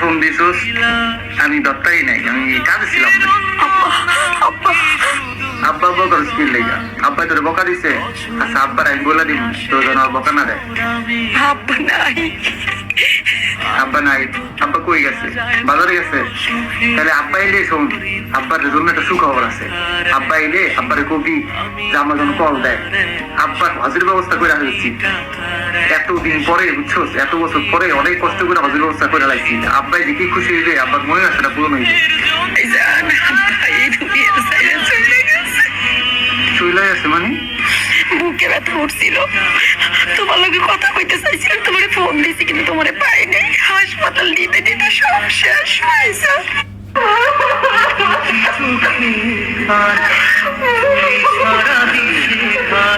Phone দিছস আমি দত্তাই নাই, আমি কাজে ছিলাম। আব্বা আব্বা তোর স্কিল লেগা আব্বা তোর বকা দিছে। আচ্ছা আব্বার আমি বলে দিব তোর যেন আর বকা না দেয়। আব্বা নাই, আব্বা নাই? আব্বা কই গেছে? বাজারে গেছে? তাহলে আব্বা এলে শোন, আব্বার জন্য একটা সুখবর আছে। আব্বা এলে আব্বারে কবি যে আমার জন্য কল দেয়, আব্বার হাজির ব্যবস্থা করে আসছি। এতদিন পরে বুঝছো, এত বছর পরে অনেক কষ্ট করে হাজির ব্যবস্থা করে লাগছি। আব্বাই দেখি খুশি হইলে আব্বার মনে আছে না পূরণ হইবে। জান আব্বা এই দুনিয়ার সাইরা চলে গেছে। চলে গেছে মানে? বুকে ব্যথা উঠছিল, তোমার লগে কথা কইতে চাইছিলাম, তোমার ফোন দিছি কিন্তু তোমার পাই নাই। হাসপাতাল নিতে নিতে সব শেষ হয়েছে। সারা বিশ্বে